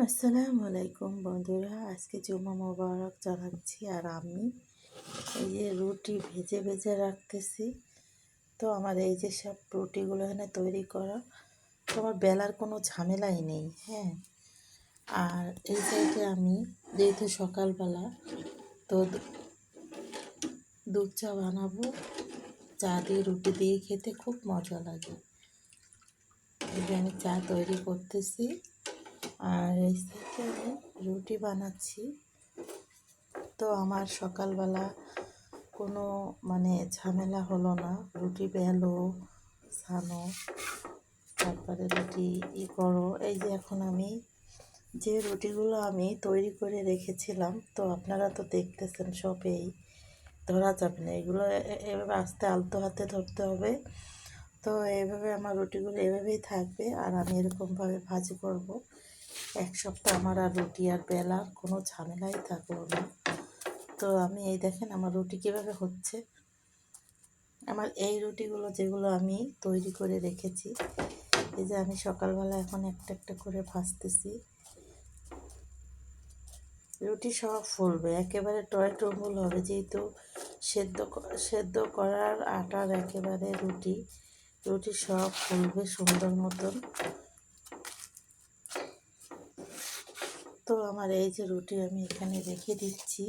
আসসালামু আলাইকুম বন্ধুরা, আজকে জুমা মোবারক জানাচ্ছি। আর আমি এই যে রুটি ভেজে ভেজে রাখতেছি। তো আমার এই যে সব রুটিগুলো এখানে তৈরি করা, তো আমার বেলার কোনো ঝামেলাই নেই। হ্যাঁ, আর এই সাইডে আমি যেহেতু সকালবেলা, তো দুধ চা বানাবো। চা দিয়ে রুটি দিয়ে খেতে খুব মজা লাগে। এই যে আমি চা তৈরি করতেছি, আর এই সাইডে আমি রুটি বানাচ্ছি। তো আমার সকালবেলা কোনো ঝামেলা হলো না। রুটি বেলো, ছানো, তারপরে রুটি করো। এই যে এখন আমি যে রুটিগুলো আমি তৈরি করে রেখেছিলাম, তো আপনারা তো দেখতেছেন, সব এই ধরা যাবে না, এগুলো এভাবে আস্তে আলতো হাতে ধরতে হবে। তো এইভাবে আমার রুটিগুলো এভাবেই থাকবে, আর আমি এরকমভাবে ভাজি করব। এক সপ্তাহ আমার আর রুটি আর বেলার কোনো ঝামেলাই থাকলো না। তো আমি এই দেখেন আমার রুটি কীভাবে হচ্ছে। আমার এই রুটিগুলো যেগুলো আমি তৈরি করে রেখেছি, এই যে আমি সকালবেলা এখন একটা একটা করে ভাজতেছি। রুটি সব ফুলবে, একেবারে টয় টুমুল হবে, যেহেতু সেদ্ধ করার আটার একেবারে রুটি সব ফুলবে সুন্দর মতন। তো আমার এই যে রুটি আমি এখানে রেখে দিচ্ছি,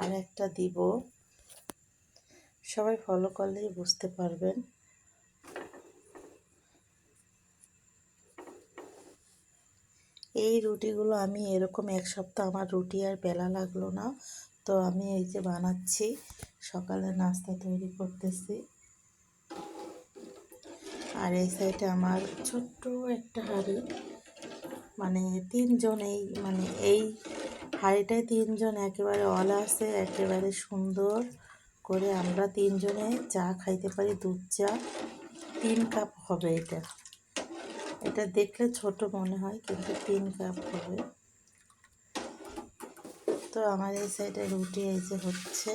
আর একটা দিব। সবাই ফলো করলেই বুঝতে পারবেন। এই রুটিগুলো আমি এরকম এক সপ্তাহ আমার রুটি আর বেলা লাগলো না। তো আমি এই যে বানাচ্ছি, সকালে নাস্তা তৈরি করতেছি। আর এই সাইডে আমার ছোট্ট একটা হাঁড়ি, তিনজন, এই হাঁড়িটায় তিনজন একেবারে অলা আছে, একেবারে সুন্দর করে আমরা তিনজনে চা খাইতে পারি। দুধ চা 3 কাপ হবে। এটা দেখলে ছোট মনে হয়, কিন্তু 3 কাপ হবে। তো আমার এই সাইডে রুটি এই যে হচ্ছে।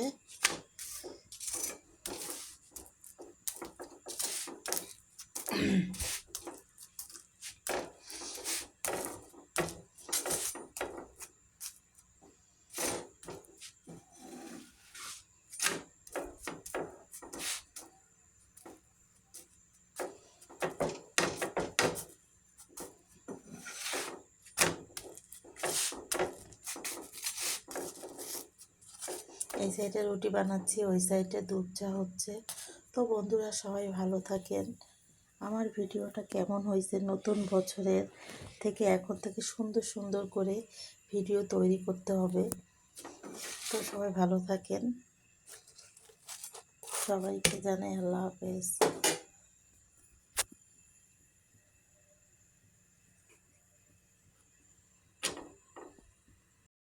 এই সাইডে রুটি বানাচ্ছি, ওই সাইডে দুধ চা হচ্ছে। তো বন্ধুরা সবাই ভালো থাকেন। আমার ভিডিওটা কেমন হয়েছে, নতুন বছরের থেকে এখন থেকে সুন্দর সুন্দর করে ভিডিও তৈরি করতে হবে। তো সবাই ভালো থাকেন, সবাইকে জানাই আল্লাহ হাফেজ।